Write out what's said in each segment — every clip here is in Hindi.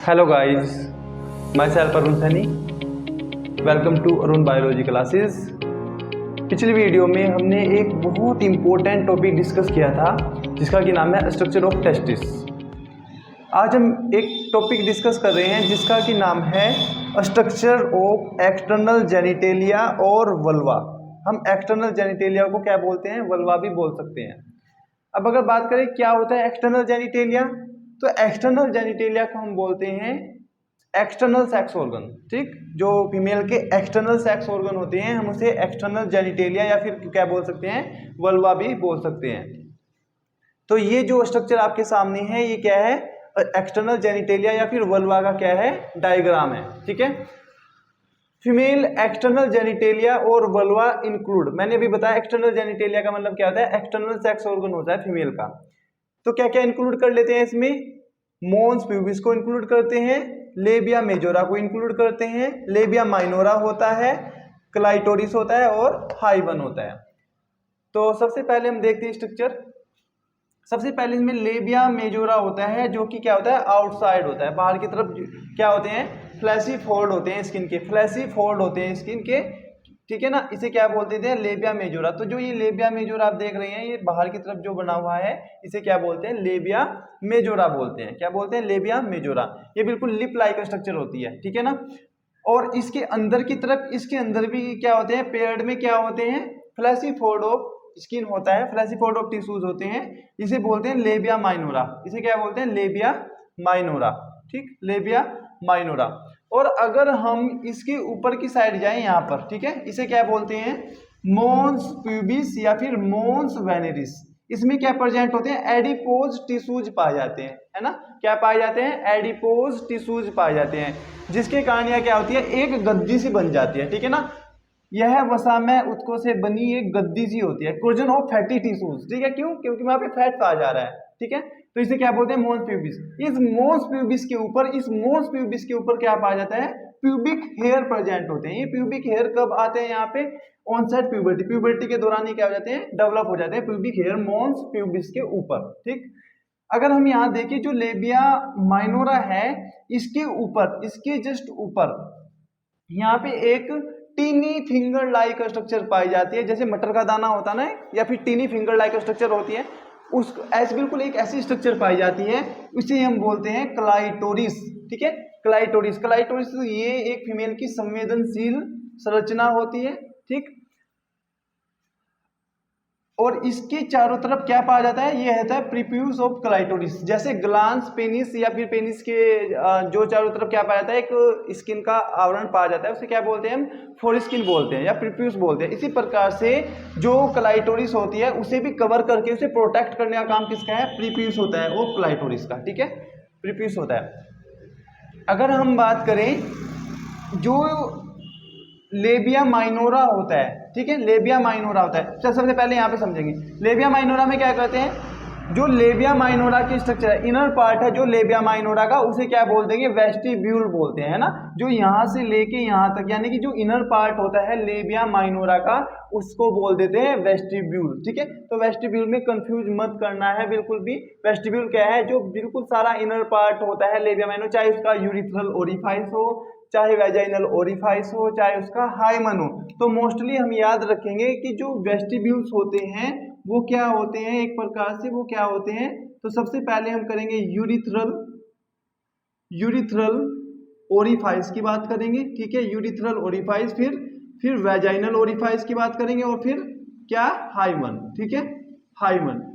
Hello guys, myself Arun Sani. Welcome to Arun Biology Classes. पिछली वीडियो में हमने एक बहुत इम्पोर्टेंट टॉपिक डिस्कस किया था जिसका कि नाम है स्ट्रक्चर ऑफ टेस्टिस। आज हम एक टॉपिक डिस्कस कर रहे हैं जिसका कि नाम है स्ट्रक्चर ऑफ एक्सटर्नल जेनिटेलिया और वल्वा। हम एक्सटर्नल जेनिटेलिया को क्या बोलते हैं, वल्वा भी बोल सकते हैं। अब अगर बात करें क्या होता है एक्सटर्नल जेनिटेलिया, तो एक्सटर्नल जेनिटेलिया को हम बोलते हैं एक्सटर्नल सेक्स ऑर्गन। ठीक, जो फीमेल के एक्सटर्नल सेक्स ऑर्गन होते हैं हम उसे एक्सटर्नल जेनिटेलिया या फिर क्या बोल सकते हैं, वल्वा भी बोल सकते हैं। तो ये जो स्ट्रक्चर आपके सामने है ये क्या है, एक्सटर्नल जेनिटेलिया या फिर वल्वा का क्या है, डायग्राम है। ठीक है, फीमेल एक्सटर्नल जेनिटेलिया और वल्वा इंक्लूड, मैंने अभी बताया एक्सटर्नल जेनिटेलिया का मतलब क्या होता है, एक्सटर्नल सेक्स ऑर्गन होता है फीमेल का। तो क्या क्या इंक्लूड कर लेते हैं इसमें, मोन्स प्यूबिस को इंक्लूड करते हैं, लेबिया मेजोरा को इंक्लूड करते हैं, लेबिया माइनोरा होता है, क्लाइटोरिस होता है और हाइवन होता है। तो सबसे पहले हम देखते हैं स्ट्रक्चर। सबसे पहले इसमें लेबिया मेजोरा होता है जो कि क्या होता है, आउटसाइड होता है, बाहर की तरफ क्या होते हैं, फ्लैशी फोल्ड होते हैं स्किन के, फ्लैशी फोल्ड होते हैं स्किन के। ठीक है ना, इसे क्या बोलते थे, लेबिया मेजोरा। तो जो ये लेबिया मेजोरा आप देख रहे हैं ये बाहर की तरफ जो बना हुआ है इसे क्या बोलते हैं, लेबिया मेजोरा बोलते हैं। क्या बोलते हैं, लेबिया मेजोरा। ये बिल्कुल लिप लाइक स्ट्रक्चर होती है। ठीक है ना, और इसके अंदर की तरफ, इसके अंदर भी क्या होते हैं, पेयर्ड में क्या होते हैं, फ्लैशी फोल्ड ऑफ स्किन होता है, फ्लैशी फोल्ड ऑफ टिश्यूज होते हैं, इसे बोलते हैं लेबिया माइनोरा। इसे क्या बोलते हैं, लेबिया माइनोरा। ठीक, लेबिया माइनोरा। और अगर हम इसके ऊपर की साइड जाएं यहाँ पर, ठीक है, इसे क्या बोलते हैं, मोन्स प्यूबिस या फिर मोन्स वेनेरिस। इसमें क्या प्रेजेंट होते हैं, एडिपोज टिश्यूज पाए जाते हैं, है ना, क्या पाए जाते हैं, एडिपोज टिश्यूज पाए जाते हैं, जिसके कारण यह क्या होती है, एक गद्दी सी बन जाती है। ठीक है ना, यह वसा में उत्कों से बनी एक गद्दी सी होती है, कुजन ऑफ फैटी टिश्यूज। ठीक है, क्यों, क्योंकि वहां पे फैट पाया जा रहा है। ठीक है, तो इसे क्या बोलते हैं, मोन्स प्यूबिस। इस मोन्स प्यूबिस के ऊपर, इस मोन्स प्यूबिस के ऊपर क्या पाया जाता है, प्यूबिक हेयर प्रेजेंट होते हैं। ये प्यूबिक हेयर कब आते हैं यहाँ पे, ऑनसेट प्यूबर्टी, प्यूबर्टी के दौरान ये क्या हो जाते हैं, डेवलप हो जाते हैं प्यूबिक हेयर मोन्स प्यूबिस के ऊपर। ठीक, अगर हम यहाँ देखें जो लेबिया माइनोरा है इसके ऊपर, इसके जस्ट ऊपर यहाँ पे एक टीनी फिंगर लाइक स्ट्रक्चर पाई जाती है, जैसे मटर का दाना होता है ना, या फिर टीनी फिंगर लाइक स्ट्रक्चर होती है, उस ऐसे बिल्कुल एक ऐसी स्ट्रक्चर पाई जाती है, उसे हम बोलते हैं क्लाइटोरिस। ठीक है, क्लाइटोरिस। क्लाइटोरिस ये एक फीमेल की संवेदनशील संरचना होती है। ठीक, और इसके चारों तरफ क्या पाया जाता है, ये रहता है प्रीप्यूस ऑफ क्लाइटोरिस, जैसे ग्लांस पेनिस या फिर पेनिस के जो चारों तरफ क्या पाया जाता है, एक स्किन का आवरण पाया जाता है, उसे क्या बोलते हैं हम, फोरस्किन बोलते हैं या प्रीप्यूस बोलते हैं। इसी प्रकार से जो क्लाइटोरिस होती है उसे भी कवर करके उसे प्रोटेक्ट करने का काम किसका है, प्रीप्यूस होता है, वो क्लाइटोरिस का। ठीक है, प्रीप्यूस होता है। अगर हम बात करें जो लेबिया माइनोरा होता है, ठीक है, लेबिया माइनोरा होता है, सबसे पहले यहाँ पे समझेंगे लेबिया माइनोरा में क्या करते हैं, जो लेबिया माइनोरा की स्ट्रक्चर है, इनर पार्ट है जो लेबिया माइनोरा का, उसे क्या बोल देंगे, वेस्टिब्यूल बोलते हैं, है ना, जो यहाँ से लेके यहाँ तक, यानी कि जो इनर पार्ट होता है लेबिया माइनोरा का उसको बोल देते हैं वेस्टिब्यूल। ठीक है, तो वेस्टिब्यूल में कंफ्यूज मत करना है बिल्कुल भी। वेस्टिब्यूल क्या है, जो बिल्कुल सारा इनर पार्ट होता है लेबिया माइनोरा, चाहे उसका यूरिथ्रल ओरिफाइस हो, चाहे वेजाइनल ओरिफाइस हो, चाहे उसका हाइमन हो, तो मोस्टली हम याद रखेंगे कि जो वेस्टिब्यूल्स होते हैं वो क्या होते हैं, एक प्रकार से वो क्या होते हैं। तो सबसे पहले हम करेंगे यूरिथ्रल ओरिफाइस की बात करेंगे। ठीक है, यूरिथ्रल ओरिफाइस, फिर वेजाइनल ओरिफाइस की बात करेंगे, और फिर क्या, हाइमन। ठीक है, हाइमन।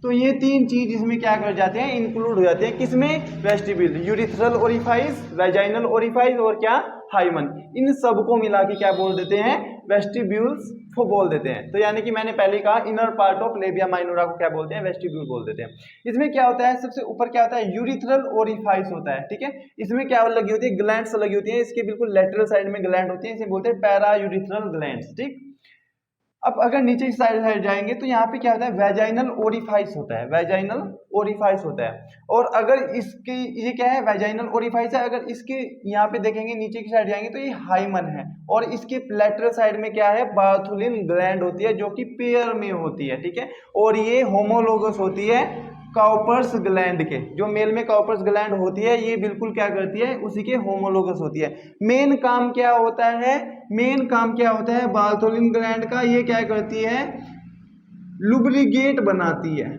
तो ये तीन चीज इसमें क्या कर जाते हैं, इंक्लूड हो जाते हैं, किसमें, vestibule, urethral orifice, vaginal orifice और क्या, हाइमन। इन सबको मिला के क्या बोल देते हैं, वेस्टिब्यूल्स को बोल देते हैं। तो यानी कि मैंने पहले कहा inner part of labia minora को क्या बोलते हैं, वेस्टिब्यूल बोल देते हैं। इसमें क्या होता है, सबसे ऊपर क्या होता है, यूरिथ्रल ओरिफाइस होता है। ठीक है, इसमें क्या लगी होती है, ग्लैंड्स लगी होती है, इसके बिल्कुल लेटरल साइड में ग्लैंड होती है, इसे बोलते हैं पैरा यूरिथ्रल ग्लैंड्स। ठीक, अब अगर नीचे की साइड जाएंगे तो यहाँ पे क्या होता है, वेजाइनल ओरिफाइस होता है, वेजाइनल ओरिफाइस होता है। और अगर इसकी, ये क्या है, वेजाइनल ओरिफाइस है, अगर इसके यहाँ पे देखेंगे नीचे की साइड जाएंगे तो ये हाइमन है, और इसके लेटरल साइड में क्या है, बार्थुलिन ग्लैंड होती है जो कि पेयर में होती है। ठीक है, और ये होमोलोगस होती है काउपर्स ग्लैंड के, जो मेल में काउपर्स ग्लैंड होती है ये बिल्कुल क्या करती है, उसी के होमोलोगस होती है। मेन काम क्या होता है, मेन काम क्या होता है बार्थोलिन ग्लैंड का, ये क्या करती है, लुब्रिकेट बनाती है,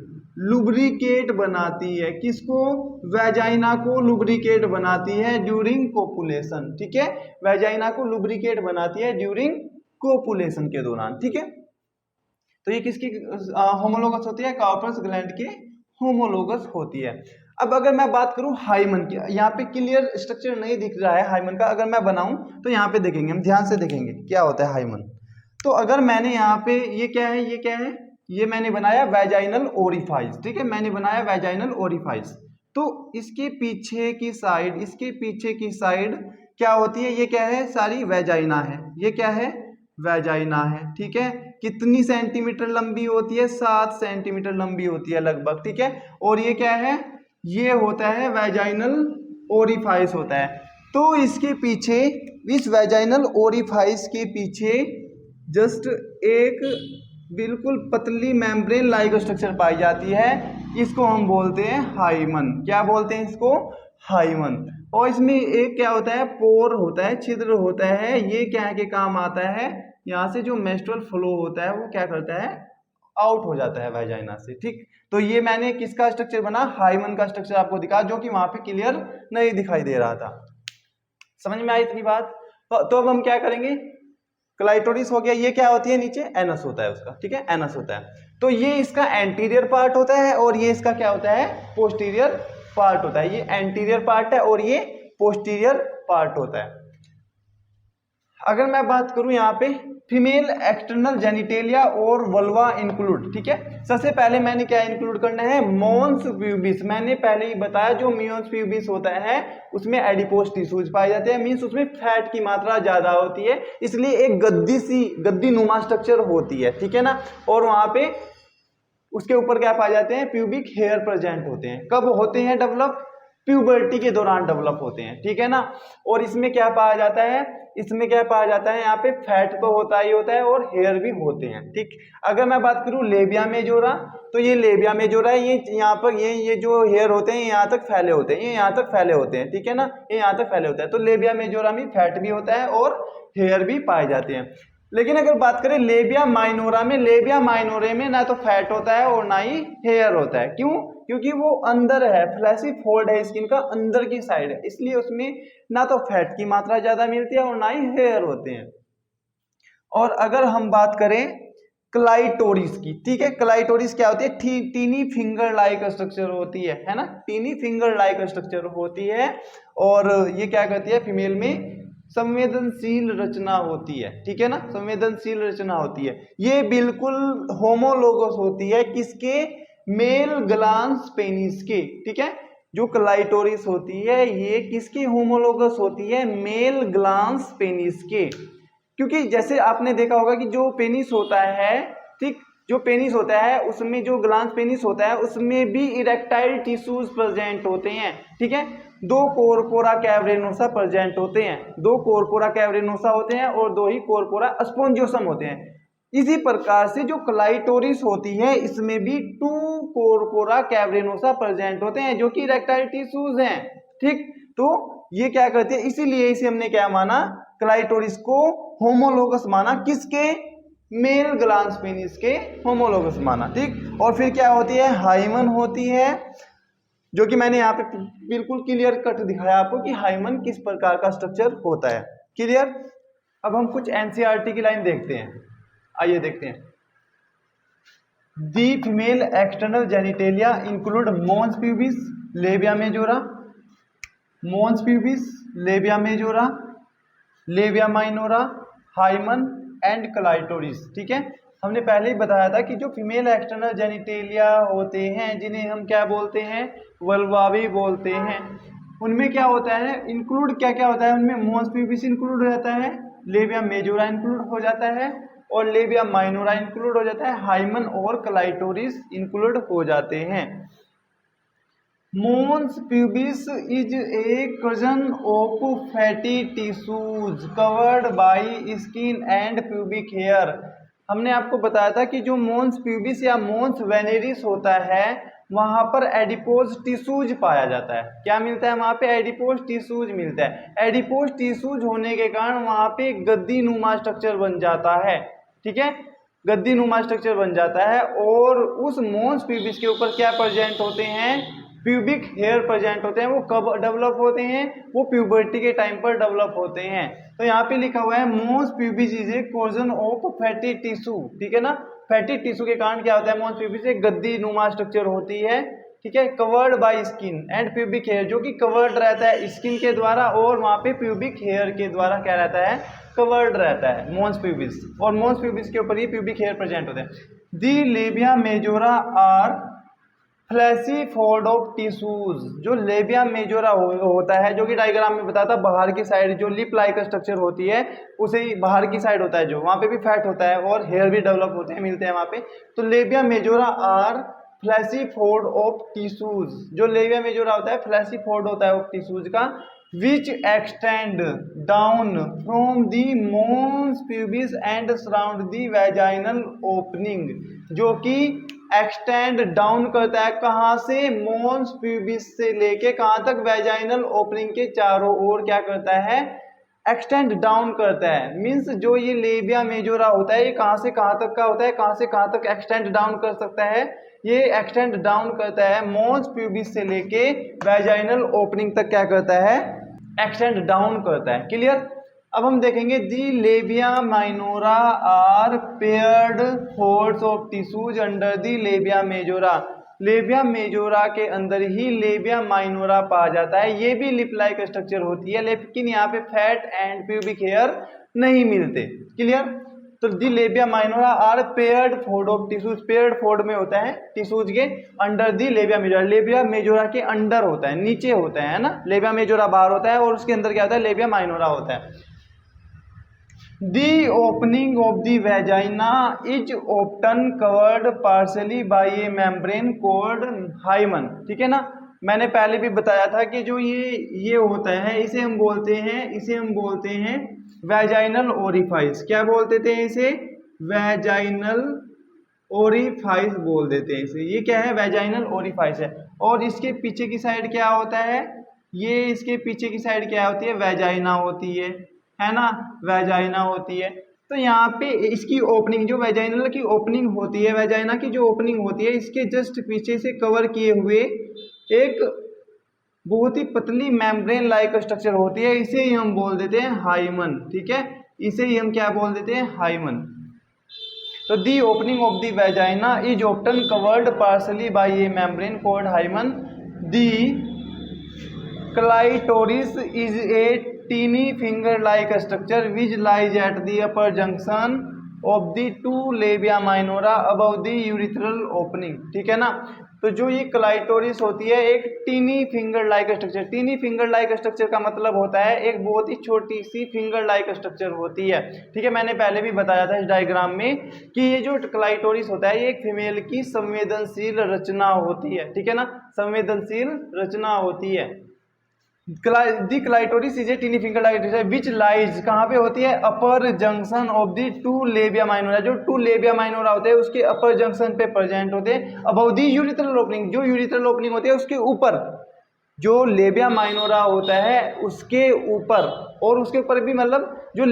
लुब्रिकेट बनाती है किसको, वेजाइना को लुब्रिकेट बनाती है ड्यूरिंग कोपुलेशन, ठीक है, वेजाइना को लुब्रिकेट बनाती है ड्यूरिंग कोपुलेशन के दौरान, ठीक है। तो ये किसकी होमोलोगस होती है, काउपर्स ग्लैंड के होमोलोगस होती है। अब अगर मैं बात करूं हाइमन की, यहाँ पे क्लियर स्ट्रक्चर नहीं दिख रहा है हाइमन का, अगर मैं बनाऊं तो यहाँ पे देखेंगे, हम ध्यान से देखेंगे क्या होता है हाइमन। तो अगर मैंने यहाँ पे ये क्या है, ये क्या है, ये मैंने बनाया वेजाइनल ओरिफाइस, ठीक है, मैंने बनाया वेजाइनल ओरिफाइस। तो इसके पीछे की साइड, इसके पीछे की साइड क्या होती है, ये क्या है, सारी वेजाइना है, ये क्या है, वेजाइना है, ठीक है। कितनी सेंटीमीटर लंबी होती है, 7 सेंटीमीटर लंबी होती है लगभग, ठीक है। और ये क्या है, ये होता है वेजाइनल ओरिफाइस होता है। तो इसके पीछे, इस वेजाइनल ओरिफाइस के पीछे जस्ट एक बिल्कुल पतली मेम्ब्रेन लाइक स्ट्रक्चर पाई जाती है, इसको हम बोलते हैं हाइमन। क्या बोलते हैं इसको, हाइमन। और इसमें एक क्या होता है, पोर होता है, छिद्र होता है, ये क्या के काम आता है, यहाँ से जो मेंस्ट्रुअल फ्लो होता है वो क्या करता है, आउट हो जाता है वेजाइना से, ठीक। तो ये मैंने किसका स्ट्रक्चर बना, हाइमन का स्ट्रक्चर आपको दिखा, जो कि वहां पे क्लियर नहीं दिखाई दे रहा था। समझ में आई इतनी बात। तो अब हम क्या करेंगे, क्लाइटोरिस हो गया, ये क्या होती है, नीचे एनस होता है उसका, ठीक है, एनस होता है। तो ये इसका एंटीरियर पार्ट होता है और ये इसका क्या होता है, पोस्टीरियर पार्ट होता है। ये एंटीरियर पार्ट है और ये पोस्टीरियर पार्ट होता है। अगर मैं बात करूं यहाँ पे फीमेल एक्सटर्नल जेनिटेलिया और वल्वा इंक्लूड, ठीक है। सबसे पहले मैंने क्या इंक्लूड करना है, मोन्स प्यूबिस। मैंने पहले ही बताया जो मोन्स प्यूबिस होता है उसमें एडिपोज टिश्यूज पाए जाते हैं, मींस उसमें फैट की मात्रा ज्यादा होती है, इसलिए एक गद्दी नुमा स्ट्रक्चर होती है, ठीक है ना। और वहां पे उसके ऊपर क्या पाए जाते हैं, प्यूबिक हेयर प्रेजेंट होते हैं। कब होते हैं डेवलप, प्यूबर्टी के दौरान डेवलप होते हैं, ठीक है ना। और इसमें क्या पाया जाता है, इसमें क्या पाया जाता है, यहाँ पे फैट तो होता ही होता है और हेयर भी होते हैं, ठीक। अगर मैं बात करूं लेबिया मेजोरा, तो ये लेबिया मेजोरा है, ये यहाँ पर ये जो हेयर होते हैं यहाँ तक फैले होते हैं, ये यहाँ तक फैले होते हैं, ठीक है ना, ये यहाँ तक फैले होते हैं। तो लेबिया मेजोरा में फैट भी होता है और हेयर भी पाए जाते हैं। लेकिन अगर बात करें लेबिया माइनोरा में, लेबिया माइनोरे में ना तो फैट होता है और ना ही हेयर होता है। क्यों, क्योंकि वो अंदर है, फ्लैशी फोल्ड है स्किन का, अंदर की साइड है, इसलिए उसमें ना तो फैट की मात्रा ज्यादा मिलती है और ना ही हेयर होते हैं। और अगर हम बात करें क्लाइटोरिस की, ठीक है, क्लाइटोरिस क्या होती है, टीनी फिंगर लाइक स्ट्रक्चर होती है ना, टीनी फिंगर लाइक स्ट्रक्चर होती है। और ये क्या करती है, फीमेल में संवेदनशील रचना होती है, ठीक है ना, संवेदनशील रचना होती है। ये बिल्कुल होमोलोगस होती है किसके, मेल ग्लांस पेनिस के, ठीक है। जो क्लाइटोरिस होती है ये किसकी होमोलोगस होती है, मेल ग्लांस पेनिस के। क्योंकि जैसे आपने देखा होगा कि जो पेनिस होता है, ठीक, जो पेनिस होता है उसमें जो ग्लांस पेनिस होता है उसमें भी इरेक्टाइल टिश्यूज प्रेजेंट होते हैं, ठीक है। 2 कोरपोरा कैवरेनोसा प्रेजेंट होते हैं, 2 कोरपोरा कैवरेनोसा होते हैं और 2 ही कोरपोरा स्पोंजियोसम होते हैं। इसी प्रकार से जो क्लाइटोरिस होती है इसमें भी 2 कोरपोरा कैवरेनोसा प्रेजेंट होते हैं जो कि इरेक्टाइल टिश्यूज हैं, ठीक। तो ये क्या करते हैं, इसीलिए इसे हमने क्या माना, क्लाइटोरिस को होमोलोगस माना, किसके, मेल ग्लांस पेनिस के होमोलोगस माना, ठीक। और फिर क्या होती है, हाइमन होती है, जो कि मैंने यहाँ पे बिल्कुल क्लियर कट दिखाया आपको कि हाइमन किस प्रकार का स्ट्रक्चर होता है, क्लियर। अब हम कुछ एनसीईआरटी की लाइन देखते हैं, आइए देखते हैं। The female external genitalia include mons pubis, labia majora, mons pubis, labia majora, labia minora, hymen and clitoris, ठीक है। हमने पहले ही बताया था कि जो फीमेल एक्सटर्नल जेनिटेलिया होते हैं जिन्हें हम क्या बोलते हैं, वल्वा भी बोलते हैं, उनमें क्या होता है, इंक्लूड क्या क्या होता है, उनमें मोन्स प्यूबिस इंक्लूड हो जाता है, लेबिया मेजोरा इंक्लूड हो जाता है और लेबिया माइनोरा इंक्लूड हो जाता है, हाइमन और क्लाइटोरिस इंक्लूड हो जाते हैं। Mons pubis is a cousin of fatty tissues covered by skin and pubic hair। हमने आपको बताया था कि जो मोन्स प्यूबिस या मोन्स वेनेरिस होता है वहां पर एडिपोज टिश्यूज पाया जाता है। क्या मिलता है वहां पे? एडिपोज टिश्यूज मिलता है। एडिपोज टिश्यूज होने के कारण वहां पे गद्दी नुमा स्ट्रक्चर बन जाता है। ठीक है, गद्दी नुमा स्ट्रक्चर बन जाता है। और उस मोन्स प्यूबिस के ऊपर क्या प्रेजेंट होते हैं? प्यूबिक हेयर प्रेजेंट होते हैं। वो कब डेवलप होते हैं? वो प्यूबर्टी के टाइम पर डेवलप होते हैं। तो यहाँ पे लिखा हुआ है mons pubis is a cushion of fatty tissue. ठीक है ना, फैटी टिश्यू के कारण क्या होता है? मोन्स प्यूबिस एक गद्दी नुमा स्ट्रक्चर होती है। ठीक है, covered by skin and pubic hair, जो कि कवर्ड रहता है स्किन के द्वारा और वहां पे प्यूबिक हेयर के द्वारा क्या रहता है? कवर्ड रहता है मोन्स प्यूबिस। और मोन्स प्यूबिस के ऊपर ही प्यूबिक हेयर प्रेजेंट होते हैं। The labia majora are fleshy fold of tissues. जो लेबिया मेजोरा होता है, जो कि डायग्राम में बताता, बाहर की साइड जो लिप लाइक स्ट्रक्चर होती है उसे ही बाहर की साइड होता है, जो वहां पे भी फैट होता है और हेयर भी डेवलप होते हैं, मिलते हैं वहां पे। तो labia majora are fleshy fold of tissues. जो लेबिया मेजोरा होता है फ्लैशी फोल्ड होता है ऑफ टिश्यूज का, which extend down from the mons pubis and surround the vaginal opening. जो कि एक्सटेंड डाउन करता है कहां से? मोन्स प्यूबिस से लेके कहां तक? वैजाइनल ओपनिंग के चारों ओर क्या करता है? एक्सटेंड डाउन करता है। मींस जो ये लेबिया मेजोरा होता है ये कहां से कहां तक का होता है? कहां से कहां तक एक्सटेंड डाउन कर सकता है? ये एक्सटेंड डाउन करता है मोन्स प्यूबिस से लेके वैजाइनल ओपनिंग तक क्या करता है? एक्सटेंड डाउन करता है। क्लियर? अब हम देखेंगे the labia minora are paired folds of tissues under the labia majora. Labia majora के अंदर ही लेबिया माइनोरा पाया जाता है। ये भी लिप लाइक स्ट्रक्चर होती है, लेकिन यहाँ पे फैट एंड प्यूबिक हेयर नहीं मिलते। क्लियर? तो the labia minora are paired fold of tissues. Paired fold में होता है टिश्यूज के under the labia majora. Labia majora के अंडर होता है, नीचे होता है ना। लेबिया मेजोरा बाहर होता है और उसके अंदर क्या होता है? लेबिया माइनोरा होता है। The opening of the vagina is often covered partially by a membrane called hymen। ठीक है ना, मैंने पहले भी बताया था कि जो ये होता है इसे हम बोलते हैं वैजाइनल ओरिफाइस। क्या बोल देते हैं इसे? वैजाइनल ओरिफाइस बोल देते हैं इसे। ये क्या है? वैजाइनल ओरिफाइस है। और इसके पीछे की साइड क्या होता है? ये इसके पीछे की साइड क्या होती है? वैजाइना होती है ना, वैजाइना होती है। तो यहाँ पे इसकी ओपनिंग, जो वैजाइनल की ओपनिंग होती है, वैजाइना की जो ओपनिंग होती है, इसके जस्ट पीछे से कवर किए हुए एक बहुत ही पतली मेम्ब्रेन लाइक स्ट्रक्चर होती है। इसे ही हम बोल देते हैं हाइमन। ठीक है, इसे ही हम क्या बोल देते हैं? हाइमन। तो the opening of the vagina is often covered partially by a membrane called hymen. The clitoris is a teeny finger like structure which lies at the upper junction of the two labia minora above the urethral opening। ठीक है ना, तो जो ये क्लाइटोरिस होती है एक tiny finger like structure. Tiny finger like structure का मतलब होता है एक बहुत ही छोटी सी फिंगर लाइक स्ट्रक्चर होती है। ठीक है, मैंने पहले भी बताया था इस डायग्राम में कि ये जो क्लाइटोरिस होता है ये एक फीमेल की संवेदनशील रचना होती है। ठीक है ना, संवेदनशील रचना होती है। The clitoris is a teeny finger like structure which lies, कहाँ पे होती है? Upper junction of the two labia minora. जो टू लेबिया माइनोरा होते हैं उसके अपर जंक्शन पे प्रेजेंट होते हैं। अबव दी यूरिथ्रल ओपनिंग, जो यूरिथ्रल ओपनिंग होती है उसके ऊपर जो लेबिया माइनोरा होता है उसके ऊपर। और उसके ऊपर भी मतलब जो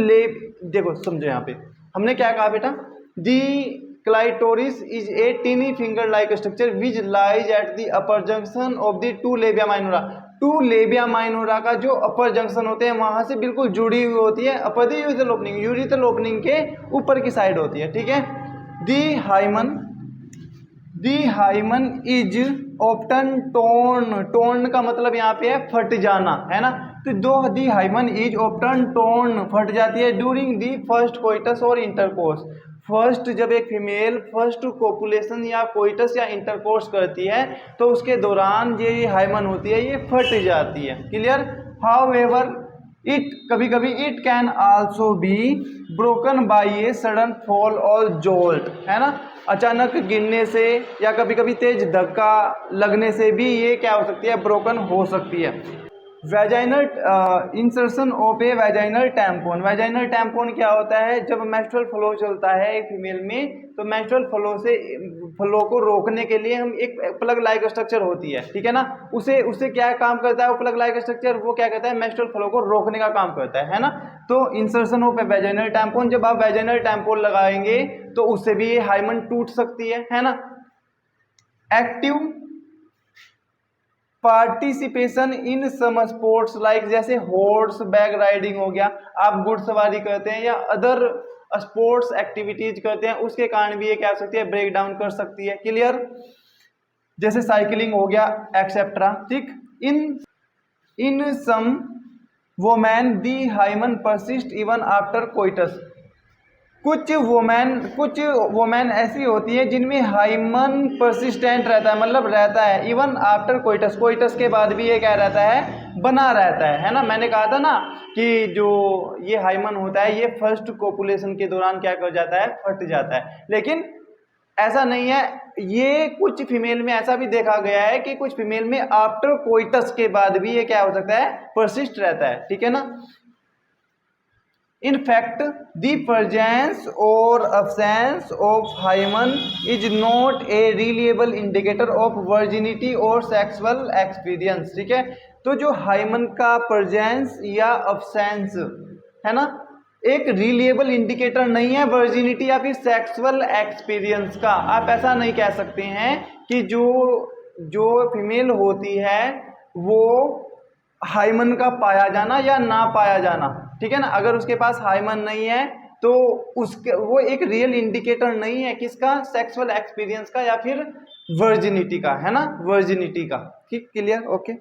देखो समझो यहाँ पे हमने क्या कहा बेटा? The clitoris is a teeny finger like structure which lies at the upper junction of the two labia minora. Two labia minora का जो अपर जंक्शन होते हैं वहां से बिल्कुल जुड़ी हुई होती है upper the urethral opening. Urethral opening के ऊपर की साइड होती है। ठीक है, the hymen is often torn. Torn का मतलब यहाँ पे है फट जाना, है ना। तो दो दी हाइमन इज ऑफ्टन टोर्न, फट जाती है ड्यूरिंग दी फर्स्ट कोइटस और इंटरकोर्स। फर्स्ट जब एक फीमेल फर्स्ट कोपुलेशन या कोइटस या इंटरकोर्स करती है तो उसके दौरान ये हाइमन होती है ये फट जाती है। क्लियर? हाउएवर इट कभी कभी it can also be broken by a sudden fall और जोल्ट, है ना। अचानक गिरने से या कभी कभी तेज धक्का लगने से भी ये क्या हो सकती है? ब्रोकन हो सकती है। Vaginal insertion of A vaginal tampon. Vaginal tampon क्या होता है? जब मेंस्ट्रुअल फ्लो चलता है एक फीमेल में तो मेंस्ट्रुअल फ्लो से फ्लो को रोकने के लिए हम एक प्लग लाइक स्ट्रक्चर होती है, ठीक है ना, उसे क्या काम करता है वो प्लग लाइक स्ट्रक्चर, वो क्या करता है मेंस्ट्रुअल फ्लो को रोकने का काम करता है ना। तो insertion of A vaginal tampon, जब आप वेजाइनल टैम्पोन लगाएंगे तो उससे भी ये हाइमन टूट सकती है ना। Active participation in some sports like जैसे हॉर्स बैग राइडिंग हो गया, आप घुड़सवारी करते हैं या अदर स्पोर्ट्स एक्टिविटीज करते हैं, उसके कारण भी ये क्या हो सकती है ब्रेक डाउन कर सकती है। क्लियर, जैसे साइकिलिंग हो गया एक्सेट्रा, ठीक। In some women the hymen persist even after coitus, कुछ वोमेन ऐसी होती है जिनमें हाइमन परसिस्टेंट रहता है, मतलब रहता है इवन आफ्टर कोइटस के बाद भी ये क्या रहता है बना रहता है ना। मैंने कहा था ना कि जो ये हाइमन होता है ये फर्स्ट कोपुलेशन के दौरान क्या कर जाता है फट जाता है, लेकिन ऐसा नहीं है, ये कुछ फीमेल में ऐसा भी देखा गया है कि कुछ फीमेल में आफ्टर कोइटस के बाद भी ये क्या हो सकता है परसिस्ट रहता है, ठीक है ना। In fact, the presence or absence of hymen is not a reliable indicator of virginity or sexual experience, ठीक है। तो जो हाइमन का प्रेजेंस या अब्सेंस है ना, एक रिलिएबल इंडिकेटर नहीं है वर्जिनिटी या फिर सेक्सुअल एक्सपीरियंस का। आप ऐसा नहीं कह सकते हैं कि जो फीमेल होती है वो हाइमन का पाया जाना या ना पाया जाना, ठीक है ना, अगर उसके पास हाइमन नहीं है तो उसके वो एक रियल इंडिकेटर नहीं है किसका सेक्सुअल एक्सपीरियंस का या फिर वर्जिनिटी का, है ना, वर्जिनिटी का। ठीक, क्लियर, ओके।